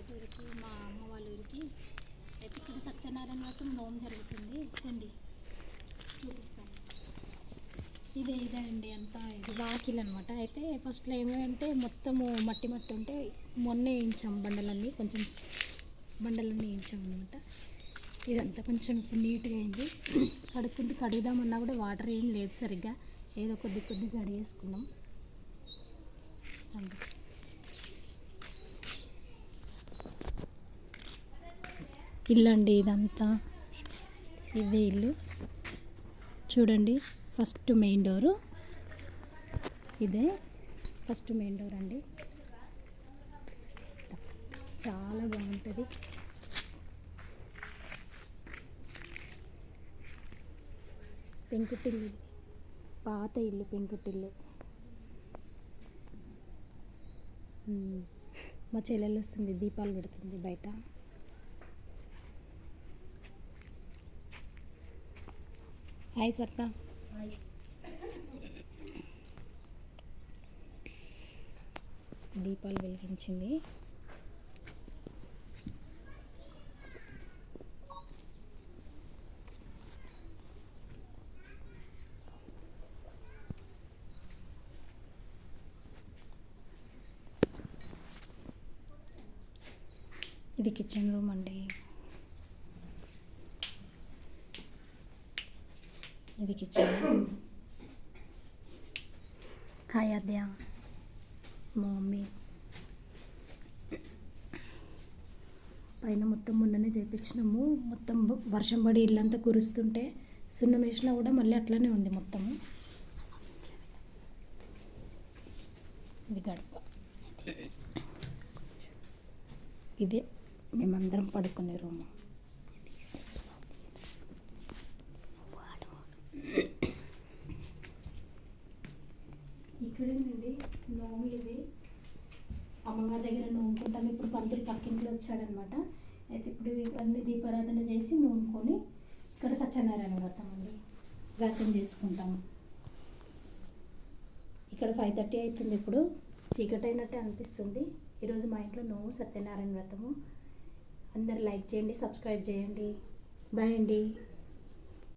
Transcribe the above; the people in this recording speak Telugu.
పల్లెటూరికి మా అమ్మ వాళ్ళ ఊరికి అయితే ఇక్కడ సత్యనారాయణ వ్రతం నోము జరుగుతుంది. రండి చూపిస్తాను. ఇదే అండి అంతా ఇది వాకిల్ అనమాట. అయితే ఫస్ట్లో ఏమంటే మొత్తము మట్టి ఉంటే మొన్నే వేయించాం బండలన్నీ, కొంచెం బండలన్నీ వేయించాం అనమాట. ఇదంతా కొంచెం ఇప్పుడు నీట్గా అయింది. కడుగుదామన్నా కూడా వాటర్ ఏం లేదు సరిగ్గా, ఏదో కొద్ది కడిగేసుకున్నాం. ఇల్లు అండి ఇదంతా, ఇదే ఇల్లు చూడండి. ఫస్ట్ మెయిన్ డోరు ఇదే, ఫస్ట్ మెయిన్ డోర్ అండి. చాలా బాగుంటుంది. పెంకుటిల్లు, పాత ఇల్లు పెంకుటిల్లు. మా చెల్లెలు వస్తుంది, దీపాలు పెడుతుంది బయట. హాయ్ సత్త. దీపాలు వెలిగించింది. ఇది కిచెన్ రూమ్ అండి. ఇది కిచెన్. హాయ్ అద్య, మా మమ్మీ. పైన మొత్తం మొన్ననే చేయించినాము. మొత్తం వర్షం పడి ఇల్లంతా కురుస్తుంటే సున్నం వేసినా కూడా మళ్ళీ అట్లనే ఉంది మొత్తము. ఇది గడప. ఇదే మేమందరం పడుకునే రూము. ఇక్కడేనండి నోము. ఇది అమ్మగారి దగ్గర నోముకుంటాం. ఇప్పుడు పంతులు పక్కింట్లో వచ్చాడనమాట. అయితే ఇప్పుడు అన్ని దీపారాధన చేసి నోముకొని ఇక్కడ సత్యనారాయణ వ్రతం అండి, వ్రతం చేసుకుంటాము. ఇక్కడ 5:30 అవుతుంది. ఇప్పుడు చీకటి అయినట్టే అనిపిస్తుంది. ఈరోజు మా ఇంట్లో నోము సత్యనారాయణ వ్రతము. అందరు లైక్ చేయండి, సబ్స్క్రైబ్ చేయండి. బాయ్ అండి.